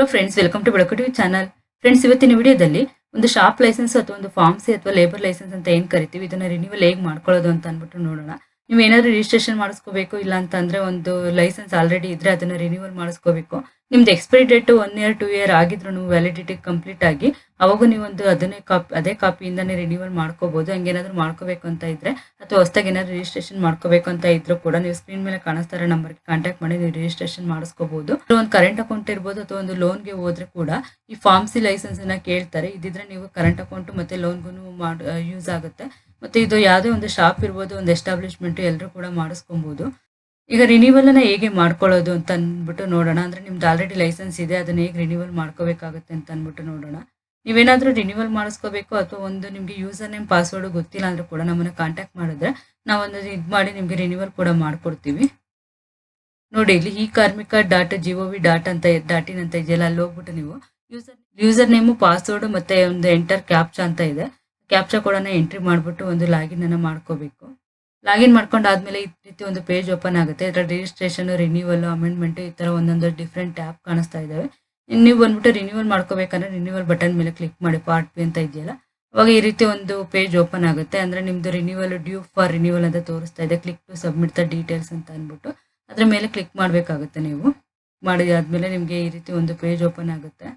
Hello friends, welcome to ಬೆಳಕು TV channel. Friends, ಇವತ್ತಿನ ವಿಡಿಯೋದಲ್ಲಿ ಒಂದು ಶಾಪ್ ಲೈಸೆನ್ಸ್ ಅಥವಾ ಒಂದು ಫಾರ್ಮಸಿ ಅಥವಾ ಲೇಬರ್ ಲೈಸೆನ್ಸ್ ಅಂತ ಏನು ಕರಿತೀವಿ, ಇದನ್ನ ರಿನ್ಯೂವಲ್ ಹೇಗೆ ಮಾಡ್ಕೊಳ್ಳೋದು ಅಂತ ಅಂದ್ಬಿಟ್ಟು ನೋಡೋಣ. ನೀವು ಏನಾದರೂ ರಿಜಿಸ್ಟ್ರೇಷನ್ ಮಾಡಿಸ್ಕೋಬೇಕು, ಇಲ್ಲ ಅಂತಂದ್ರೆ ಒಂದು ಲೈಸೆನ್ಸ್ ಆಲ್ರೆಡಿ ಇದ್ರೆ ಅದನ್ನ ರಿನ್ಯೂವಲ್ ಮಾಡಿಸ್ಕೋಬೇಕು. ನಿಮ್ದು ಎಕ್ಸ್ಪೈರಿ ಡೇಟ್ 1 ಇಯರ್ 2 ಇಯರ್ ಆಗಿದ್ರು ವ್ಯಾಲಿಡಿಟಿ ಕಂಪ್ಲೀಟ್ ಆಗಿ ಅವಾಗ ನೀವು ಒಂದು ಅದೇ ಕಾಪಿಯಿಂದಾನೇ ರಿನ್ಯೂವಲ್ ಮಾಡ್ಕೋಬಹುದು. ಹಂಗೇನಾದ್ರೂ ಮಾಡ್ಕೋಬೇಕು ಅಂತ ಇದ್ರೆ ಅಥವಾ ಹೊಸದಾಗಿ ಏನಾದ್ರು ರಿಜಿಸ್ಟ್ರೇಷನ್ ಮಾಡ್ಕೋಬೇಕು ಅಂತ ಇದ್ರು ಕೂಡ ನೀವು ಸ್ಕ್ರೀನ್ ಮೇಲೆ ಕಾಣಿಸ್ತಾ ಇರೋ ನಂಬರ್ಗೆ ಕಾಂಟ್ಯಾಕ್ಟ್ ಮಾಡಿ ನೀವು ರಿಜಿಸ್ಟ್ರೇಷನ್ ಮಾಡಿಸ್ಕೋಬಹುದು. ಒಂದು ಕರೆಂಟ್ ಅಕೌಂಟ್ ಇರ್ಬೋದು ಅಥವಾ ಒಂದು ಲೋನ್ಗೆ ಹೋದ್ರೆ ಕೂಡ ಈ ಫಾರ್ಮಸಿ ಲೈಸೆನ್ಸ್ ಅನ್ನ ಕೇಳ್ತಾರೆ. ಇದಿದ್ರೆ ನೀವು ಕರೆಂಟ್ ಅಕೌಂಟ್ ಮತ್ತೆ ಲೋನ್ಗೂ ಯೂಸ್ ಆಗುತ್ತೆ. ಮತ್ತೆ ಇದು ಯಾವುದೇ ಒಂದು ಶಾಪ್ ಇರ್ಬೋದು, ಒಂದು ಎಸ್ಟಾಬ್ಲಿಷ್ಮೆಂಟ್ ಎಲ್ಲರೂ ಕೂಡ ಮಾಡಿಸ್ಕೊಬಹುದು. ಈಗ ರಿನ್ಯೂವಲ್ ಅನ್ನ ಹೇಗೆ ಮಾಡ್ಕೊಳ್ಳೋದು ಅಂತ ಅಂದ್ಬಿಟ್ಟು ನೋಡೋಣ. ಅಂದ್ರೆ ನಿಮ್ದು ಆಲ್ರೆಡಿ ಲೈಸೆನ್ಸ್ ಇದೆ, ಅದನ್ನ ಹೇಗೆ ರಿನ್ಯೂವಲ್ ಮಾಡ್ಕೋಬೇಕಾಗುತ್ತೆ ಅಂತ ಅಂದ್ಬಿಟ್ಟು ನೋಡೋಣ. ನೀವೇನಾದ್ರೂ ರಿನ್ಯೂವಲ್ ಮಾಡಿಸ್ಕೋಬೇಕು ಅಥವಾ ಒಂದು ನಿಮ್ಗೆ ಯೂಸರ್ ನೇಮ್ ಪಾಸ್ವರ್ಡ್ ಗೊತ್ತಿಲ್ಲ ಅಂದ್ರೆ ಕೂಡ ನಮ್ಮನ್ನ ಕಾಂಟ್ಯಾಕ್ಟ್ ಮಾಡಿದ್ರೆ ನಾವೊಂದು ಇದು ಮಾಡಿ ನಿಮ್ಗೆ ರಿನ್ಯೂವಲ್ ಕೂಡ ಮಾಡ್ಕೊಡ್ತೀವಿ. ನೋಡಿ, ಇಲ್ಲಿ ಈ ಕಾರ್ಮಿಕ .gov.in ಅಂತ ಇದೆಯಲ್ಲ, ಅಲ್ಲಿ ಹೋಗ್ಬಿಟ್ಟು ನೀವು ಯೂಸರ್ ನೇಮು, ಪಾಸ್ವರ್ಡ್ ಮತ್ತೆ ಒಂದು ಎಂಟರ್ ಕ್ಯಾಪ್ಚಾ ಅಂತ ಇದೆ. ಕ್ಯಾಪ್ಚಾ ಕೋಡನ್ನ ಎಂಟ್ರಿ ಮಾಡ್ಬಿಟ್ಟು ಒಂದು ಲಾಗಿನ್ ಅನ್ನ ಮಾಡ್ಕೋಬೇಕು. ಲಾಗಿನ್ ಮಾಡ್ಕೊಂಡಾದ್ಮೇಲೆ ಈ ರೀತಿ ಒಂದು ಪೇಜ್ ಓಪನ್ ಆಗುತ್ತೆ. ಇದರ ರಿಜಿಸ್ಟ್ರೇಷನ್, ರಿನ್ಯೂವಲ್, ಅಮೆಂಡ್ಮೆಂಟ್ ಈ ತರ ಒಂದೊಂದು ಡಿಫ್ರೆಂಟ್ ಟ್ಯಾಬ್ ಕಾಣಿಸ್ತಾ ಇದಾವೆ. ನೀವು ಬಂದ್ಬಿಟ್ಟು ರಿನ್ಯೂವಲ್ ಮಾಡ್ಕೋಬೇಕಂದ್ರೆ ರಿನ್ಯೂವಲ್ ಬಟನ್ ಮೇಲೆ ಕ್ಲಿಕ್ ಮಾಡಿ, ಪಾರ್ಟ್ ಬಿ ಅಂತ ಇದೆಯಲ್ಲ, ಅವಾಗ ಈ ರೀತಿ ಒಂದು ಪೇಜ್ ಓಪನ್ ಆಗುತ್ತೆ. ಅಂದ್ರೆ ನಿಮ್ದು ರಿನ್ಯೂವಲ್ ಡ್ಯೂ ಫಾರ್ ರಿನ್ಯೂವಲ್ ಅಂತ ತೋರಿಸ್ತಾ ಇದೆ. Click to submit the details ಅಂತ ಅಂದ್ಬಿಟ್ಟು ಅದ್ರ ಮೇಲೆ ಕ್ಲಿಕ್ ಮಾಡ್ಬೇಕಾಗುತ್ತೆ. ನೀವು ಮಾಡಿದಾದ್ಮೇಲೆ ನಿಮ್ಗೆ ಈ ರೀತಿ ಒಂದು ಪೇಜ್ ಓಪನ್ ಆಗುತ್ತೆ.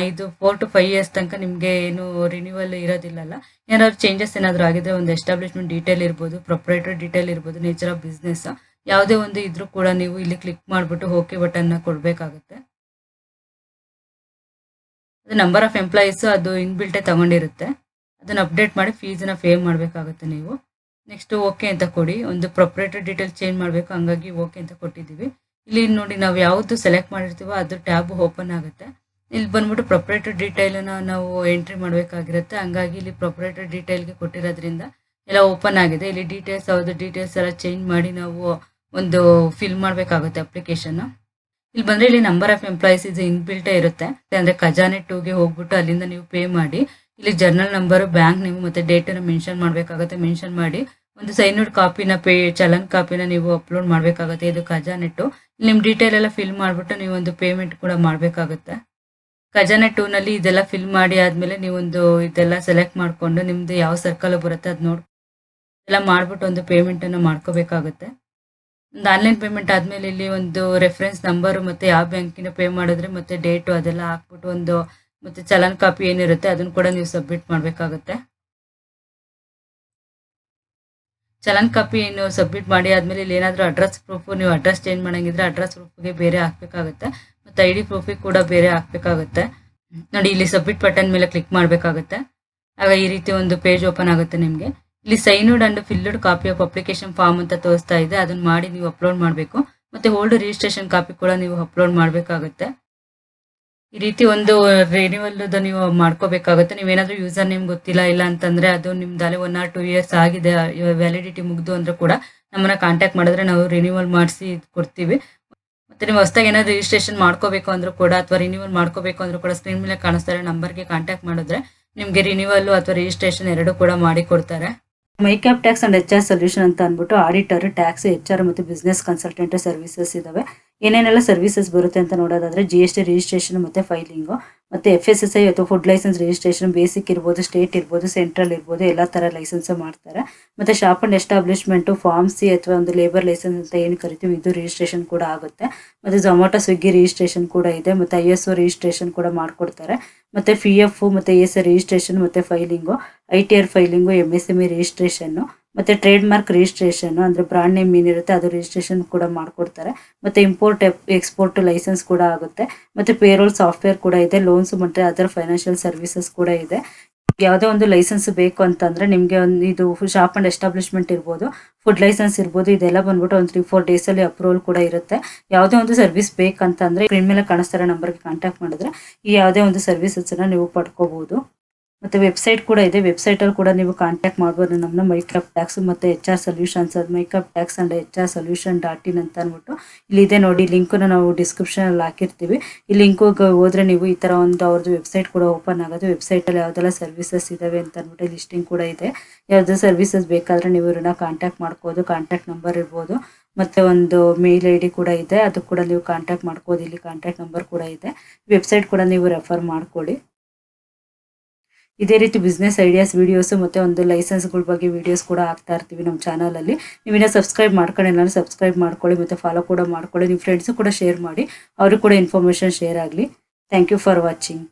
ಇದು 4 to 5 years ತನಕ ನಿಮ್ಗೆ ಏನು ರಿನ್ಯೂವಲ್ ಇರೋದಿಲ್ಲಲ್ಲ. ಏನಾದ್ರು ಚೇಂಜಸ್ ಏನಾದ್ರು ಆಗಿದ್ರೆ ಒಂದು ಎಸ್ಟಾಬ್ಲಿಷ್ಮೆಂಟ್ ಡೀಟೇಲ್ ಇರ್ಬೋದು, ಪ್ರೊಪ್ರೈಟರ್ ಡೀಟೇಲ್ ಇರ್ಬೋದು, ನೇಚರ್ ಆಫ್ ಬಿಸ್ನೆಸ್ ಯಾವುದೇ ಒಂದು ಇದ್ರೂ ಕೂಡ ನೀವು ಇಲ್ಲಿ ಕ್ಲಿಕ್ ಮಾಡ್ಬಿಟ್ಟು ಓಕೆ ಬಟನ್ ಕೊಡ್ಬೇಕಾಗುತ್ತೆ. ಅದು ನಂಬರ್ ಆಫ್ ಎಂಪ್ಲಾಯೀಸ್ ಅದು ಇನ್ಬಿಲ್ಟೇ ತಗೊಂಡಿರುತ್ತೆ. ಅದನ್ನ ಅಪ್ಡೇಟ್ ಮಾಡಿ ಫೀಸ್ನ ಪೇ ಮಾಡಬೇಕಾಗುತ್ತೆ ನೀವು. ನೆಕ್ಸ್ಟ್ ಓಕೆ ಅಂತ ಕೊಡಿ. ಒಂದು ಪ್ರೊಪ್ರೈಟರ್ ಡೀಟೇಲ್ ಚೇಂಜ್ ಮಾಡಬೇಕು, ಹಂಗಾಗಿ ಓಕೆ ಅಂತ ಕೊಟ್ಟಿದ್ದೀವಿ. ಇಲ್ಲಿ ನೋಡಿ, ನಾವು ಯಾವುದು ಸೆಲೆಕ್ಟ್ ಮಾಡಿರ್ತೀವೋ ಅದು ಟ್ಯಾಬ್ ಓಪನ್ ಆಗುತ್ತೆ. ಇಲ್ಲಿ ಬಂದ್ಬಿಟ್ಟು ಪ್ರೊಪ್ರೈಟರ್ ಡೀಟೇಲ್ನ ನಾವು ಎಂಟ್ರಿ ಮಾಡಬೇಕಾಗಿರುತ್ತೆ. ಹಂಗಾಗಿ ಇಲ್ಲಿ ಪ್ರೊಪ್ರೈಟರ್ ಡೀಟೇಲ್ಗೆ ಕೊಟ್ಟಿರೋದ್ರಿಂದ ಎಲ್ಲ ಓಪನ್ ಆಗಿದೆ. ಇಲ್ಲಿ ಡೀಟೇಲ್ಸ್ ಎಲ್ಲ ಚೇಂಜ್ ಮಾಡಿ ನಾವು ಒಂದು ಫಿಲ್ ಮಾಡಬೇಕಾಗುತ್ತೆ ಅಪ್ಲಿಕೇಶನ್. ಇಲ್ಲಿ ಬಂದ್ರೆ ಇಲ್ಲಿ ನಂಬರ್ ಆಫ್ ಎಂಪ್ಲಾಯೀಸ್ ಇದು ಇನ್ಬಿಲ್ಟೇ ಇರುತ್ತೆ. ಅಂದ್ರೆ ಖಜಾನೆ 2ಗೆ ಹೋಗ್ಬಿಟ್ಟು ಅಲ್ಲಿಂದ ನೀವು ಪೇ ಮಾಡಿ ಇಲ್ಲಿ ಜರ್ನಲ್ ನಂಬರ್, ಬ್ಯಾಂಕ್ ನೇಮ್ ಮತ್ತೆ ಡೇಟ್ ಅನ್ನು ಮೆನ್ಷನ್ ಮಾಡಬೇಕಾಗುತ್ತೆ. ಮೆನ್ಷನ್ ಮಾಡಿ ಒಂದು ಸೈನ್ಡ್ ಕಾಪಿನ ಚಲನ್ ಕಾಪಿನ ನೀವು ಅಪ್ಲೋಡ್ ಮಾಡಬೇಕಾಗುತ್ತೆ. ಇದು ಖಜಾನೆ 2. ನಿಮ್ ಡೀಟೇಲ್ ಎಲ್ಲ ಫಿಲ್ ಮಾಡ್ಬಿಟ್ಟು ನೀವು ಒಂದು ಪೇಮೆಂಟ್ ಕೂಡ ಮಾಡಬೇಕಾಗುತ್ತೆ. ಖಜಾನೆ 2 ನಲ್ಲಿ ಇದೆಲ್ಲ ಫಿಲ್ ಮಾಡಿ ಆದ್ಮೇಲೆ ನೀವೊಂದು ಇದೆಲ್ಲ ಸೆಲೆಕ್ಟ್ ಮಾಡ್ಕೊಂಡು ನಿಮ್ದು ಯಾವ ಸರ್ಕಲ್ ಬರುತ್ತೆ ಅದ್ ನೋಡಿ ಎಲ್ಲ ಮಾಡ್ಬಿಟ್ಟು ಒಂದು ಪೇಮೆಂಟ್ ಅನ್ನ ಮಾಡ್ಕೋಬೇಕಾಗುತ್ತೆ. ಒಂದು ಆನ್ಲೈನ್ ಪೇಮೆಂಟ್ ಆದ್ಮೇಲೆ ಇಲ್ಲಿ ಒಂದು ರೆಫರೆನ್ಸ್ ನಂಬರ್ ಮತ್ತೆ ಯಾವ ಬ್ಯಾಂಕಿನ ಪೇ ಮಾಡಿದ್ರೆ ಮತ್ತೆ ಡೇಟು ಅದೆಲ್ಲ ಹಾಕ್ಬಿಟ್ಟು ಒಂದು ಮತ್ತೆ ಚಲನ್ ಕಾಪಿ ಏನಿರುತ್ತೆ ಅದನ್ನ ಕೂಡ ನೀವು ಸಬ್ಮಿಟ್ ಮಾಡಬೇಕಾಗುತ್ತೆ. ಚಲನ್ ಕಾಪಿ ಏನು ಸಬ್ಮಿಟ್ ಮಾಡಿ ಆದ್ಮೇಲೆ ಇಲ್ಲಿ ಏನಾದರೂ ಅಡ್ರೆಸ್ ಪ್ರೂಫ್, ನೀವು ಅಡ್ರೆಸ್ ಚೇಂಜ್ ಮಾಡಂಗಿದ್ರೆ ಅಡ್ರೆಸ್ ಪ್ರೂಫ್ಗೆ ಬೇರೆ ಹಾಕ್ಬೇಕಾಗುತ್ತೆ. ಮತ್ತೆ ID ಪ್ರೂಫಿಗೆ ಕೂಡ ಬೇರೆ ಹಾಕ್ಬೇಕಾಗುತ್ತೆ. ನೋಡಿ, ಇಲ್ಲಿ ಸಬ್ಮಿಟ್ ಬಟನ್ ಮೇಲೆ ಕ್ಲಿಕ್ ಮಾಡಬೇಕಾಗುತ್ತೆ. ಆಗ ಈ ರೀತಿ ಒಂದು ಪೇಜ್ ಓಪನ್ ಆಗುತ್ತೆ ನಿಮ್ಗೆ. ಇಲ್ಲಿ signed and filled copy of application form ಅಂತ ತೋರಿಸ್ತಾ ಇದೆ. ಅದನ್ನ ಮಾಡಿ ನೀವು ಅಪ್ಲೋಡ್ ಮಾಡಬೇಕು. ಮತ್ತೆ ಓಲ್ಡ್ ರಿಜಿಸ್ಟ್ರೇಷನ್ ಕಾಪಿ ಕೂಡ ನೀವು ಅಪ್ಲೋಡ್ ಮಾಡಬೇಕಾಗುತ್ತೆ. ಈ ರೀತಿ ಒಂದು ರಿನ್ಯೂವಲ್ ನೀವು ಮಾಡ್ಕೋಬೇಕಾಗುತ್ತೆ. ನೀವೇನಾದ್ರೂ ಯೂಸರ್ ನೇಮ್ ಗೊತ್ತಿಲ್ಲ, ಇಲ್ಲ ಅಂತಂದ್ರೆ ಅದು ನಿಮ್ದಾಲೆ 1 or 2 years ಆಗಿದೆ ವ್ಯಾಲಿಡಿಟಿ ಮುಗ್ದು ಅಂದ್ರೆ ಕೂಡ ನಮ್ಮನ್ನ ಕಾಂಟ್ಯಾಕ್ಟ್ ಮಾಡಿದ್ರೆ ನಾವು ರಿನ್ಯೂವಲ್ ಮಾಡಿಸಿ ಕೊಡ್ತೀವಿ. ಮತ್ತೆ ನೀವು ಹೊಸದಾಗಿ ಏನಾದ್ರು ರಿಜಿಸ್ಟ್ರೇಷನ್ ಮಾಡ್ಕೋಬೇಕು ಅಂದ್ರೂ ಕೂಡ ಅಥವಾ ರಿನ್ಯೂವಲ್ ಮಾಡ್ಕೋಬೇಕು ಅಂದ್ರೂ ಕೂಡ ಸ್ಕ್ರೀನ್ ಮೇಲೆ ಕಾಣಿಸ್ತಾರೆ ನಂಬರ್ಗೆ ಕಾಂಟ್ಯಾಕ್ಟ್ ಮಾಡಿದ್ರೆ ನಿಮ್ಗೆ ರಿನ್ಯೂವಲ್ ಅಥವಾ ರಿಜಿಸ್ಟ್ರೇಷನ್ ಎರಡು ಕೂಡ ಮಾಡಿ ಕೊಡ್ತಾರೆ. ಮೈಕ್ಯಾಪ್ ಟ್ಯಾಕ್ಸ್ ಅಂಡ್ HR ಸೊಲ್ಯೂಷನ್ ಅಂತ ಅಂದ್ಬಿಟ್ಟು ಆಡಿಟರ್, ಟ್ಯಾಕ್ಸ್, HR ಮತ್ತು ಬಿಸ್ನೆಸ್ ಕನ್ಸಲ್ಟೆಂಟ್ ಸರ್ವಿಸಸ್ ಇದಾವೆ. ಏನೇನೆಲ್ಲ ಸರ್ವಿಸಸ್ ಬರುತ್ತೆ ಅಂತ ನೋಡೋದಾದ್ರೆ GST ರಿಜಿಸ್ಟ್ರೇಷನ್ ಮತ್ತೆ ಫೈಲಿಂಗು, ಮತ್ತೆ FSSI ಅಥವಾ ಫುಡ್ ಲೈಸೆನ್ಸ್ ರಿಜಿಸ್ಟ್ರೇಷನ್, ಬೇಸಿಕ್ ಇರ್ಬೋದು, ಸ್ಟೇಟ್ ಇರ್ಬೋದು, ಸೆಂಟ್ರಲ್ ಇರ್ಬೋದು, ಎಲ್ಲಾ ತರ ಲೈಸೆನ್ಸ್ ಮಾಡ್ತಾರೆ. ಮತ್ತೆ ಶಾಪ್ ಅಂಡ್ ಎಸ್ಟಾಬ್ಲಿಷ್ಮೆಂಟ್, ಫಾರ್ಮಸಿ ಅಥವಾ ಒಂದು ಲೇಬರ್ ಲೈಸೆನ್ಸ್ ಅಂತ ಏನು ಕರಿತೀವಿ ಇದು ರಿಜಿಸ್ಟ್ರೇಷನ್ ಕೂಡ ಆಗುತ್ತೆ. ಮತ್ತೆ ಝೊಮ್ಯಾಟೊ, ಸ್ವಿಗ್ಗಿ ರಿಜಿಸ್ಟ್ರೇಷನ್ ಕೂಡ ಇದೆ. ಮತ್ತೆ ISO ರಿಜಿಸ್ಟ್ರೇಷನ್ ಕೂಡ ಮಾಡ್ಕೊಡ್ತಾರೆ. ಮತ್ತೆ PF ಮತ್ತೆ ES ರಿಜಿಸ್ಟ್ರೇಷನ್ ಮತ್ತೆ filing, ITR filing, MSME registration ಮತ್ತೆ ಟ್ರೇಡ್ ಮಾರ್ಕ್ ರಿಜಿಸ್ಟ್ರೇಷನ್ ಅಂದ್ರೆ ಬ್ರಾಂಡ್ ನೇಮ್ ಏನಿರುತ್ತೆ ಅದು ರಿಜಿಸ್ಟ್ರೇಷನ್ ಕೂಡ ಮಾಡ್ಕೊಡ್ತಾರೆ. ಮತ್ತೆ ಇಂಪೋರ್ಟ್ ಎಕ್ಸ್ಪೋರ್ಟ್ ಲೈಸೆನ್ಸ್ ಕೂಡ ಆಗುತ್ತೆ. ಮತ್ತೆ ಪೇರೋಲ್ ಸಾಫ್ಟ್ವೇರ್ ಕೂಡ ಇದೆ. ಲೋನ್ಸ್ ಮತ್ತೆ ಅದರ್ ಫೈನಾನ್ಷಿಯಲ್ ಸರ್ವಿಸಸ್ ಕೂಡ ಇದೆ. ಯಾವುದೇ ಒಂದು ಲೈಸೆನ್ಸ್ ಬೇಕು ಅಂತಂದ್ರೆ ನಿಮ್ಗೆ ಒಂದು ಇದು ಶಾಪ್ ಅಂಡ್ ಎಸ್ಟಾಬ್ಲಿಷ್ಮೆಂಟ್ ಇರ್ಬೋದು, ಫುಡ್ ಲೈಸೆನ್ಸ್ ಇರ್ಬೋದು, ಇದೆಲ್ಲ ಬಂದ್ಬಿಟ್ಟು ಒಂದು 3-4 days ಅಲ್ಲಿ ಅಪ್ರೂವಲ್ ಕೂಡ ಇರುತ್ತೆ. ಯಾವುದೇ ಒಂದು ಸರ್ವಿಸ್ ಬೇಕಂತಂದ್ರೆ ಸ್ಕ್ರೀನ್ ಮೇಲೆ ಕಾಣಿಸ್ತಾರೋ ನಂಬರ್ಗೆ ಕಾಂಟ್ಯಾಕ್ಟ್ ಮಾಡಿದ್ರೆ ಈ ಯಾವುದೇ ಒಂದು ಸರ್ವಿಸಸ್ ನೀವು ಪಡ್ಕೋಬಹುದು. ಮತ್ತೆ ವೆಬ್ಸೈಟ್ ಕೂಡ ಇದೆ. ವೆಬ್ಸೈಟ್ ಅಲ್ಲಿ ಕೂಡ ನೀವು ಕಾಂಟ್ಯಾಕ್ಟ್ ಮಾಡಬಹುದು ನಮ್ಮನ್ನ. ಮೈಕ್ಯಾಪ್ ಟ್ಯಾಕ್ಸ್ ಮತ್ತೆ HR solutions, MyCap tax and HR solution.in ಅಂತ ಅಂದ್ಬಿಟ್ಟು ಇಲ್ಲಿ ಇದೆ ನೋಡಿ. ಲಿಂಕ್ ನಾವು ಡಿಸ್ಕ್ರಿಪ್ಷನ್ ಅಲ್ಲಿ ಹಾಕಿರ್ತೀವಿ. ಈ ಲಿಂಕ್ ಹೋದ್ರೆ ನೀವು ಈ ತರ ಒಂದು ಅವ್ರದ್ದು ವೆಬ್ಸೈಟ್ ಕೂಡ ಓಪನ್ ಆಗುತ್ತೆ. ವೆಬ್ಸೈಟ್ ಅಲ್ಲಿ ಯಾವ್ದೆಲ್ಲ ಸರ್ವಿಸಸ್ ಇದಾವೆ ಅಂತ ಅಂದ್ಬಿಟ್ಟು ಲಿಸ್ಟಿಂಗ್ ಕೂಡ ಇದೆ. ಯಾವ್ದು ಸರ್ವಿಸಸ್ ಬೇಕಾದ್ರೆ ನೀವು ಇವ್ರನ್ನ ಕಾಂಟ್ಯಾಕ್ಟ್ ಮಾಡ್ಕೋದು. ಕಾಂಟ್ಯಾಕ್ಟ್ ನಂಬರ್ ಇರ್ಬೋದು ಮತ್ತು ಒಂದು ಮೇಲ್ ಐ ಡಿ ಕೂಡ ಇದೆ, ಅದು ಕೂಡ ನೀವು ಕಾಂಟ್ಯಾಕ್ಟ್ ಮಾಡ್ಬೋದು. ಇಲ್ಲಿ ಕಾಂಟ್ಯಾಕ್ಟ್ ನಂಬರ್ ಕೂಡ ಇದೆ. ವೆಬ್ಸೈಟ್ ಕೂಡ ನೀವು ರೆಫರ್ ಮಾಡ್ಕೊಳ್ಳಿ. ಇದೇ ರೀತಿ ಬಿಸ್ನೆಸ್ ಐಡಿಯಾಸ್ ವೀಡಿಯೋಸು ಮತ್ತು ಒಂದು ಲೈಸೆನ್ಸ್ಗಳ ಬಗ್ಗೆ ವೀಡಿಯೋಸ್ ಕೂಡ ಹಾಕ್ತಾ ಇರ್ತೀವಿ ನಮ್ಮ ಚಾನಲಲ್ಲಿ. ನೀವಿನ್ನ ಸಬ್ಸ್ಕ್ರೈಬ್ ಮಾಡ್ಕೊಂಡಿಲ್ಲ ಸಬ್ಸ್ಕ್ರೈಬ್ ಮಾಡ್ಕೊಳ್ಳಿ ಮತ್ತು ಫಾಲೋ ಕೂಡ ಮಾಡ್ಕೊಳ್ಳಿ. ನಿಮ್ಮ ಫ್ರೆಂಡ್ಸು ಕೂಡ ಶೇರ್ ಮಾಡಿ, ಅವ್ರಿಗೆ ಕೂಡ ಇನ್ಫಾರ್ಮೇಷನ್ ಶೇರ್ ಆಗಲಿ. Thank you for watching.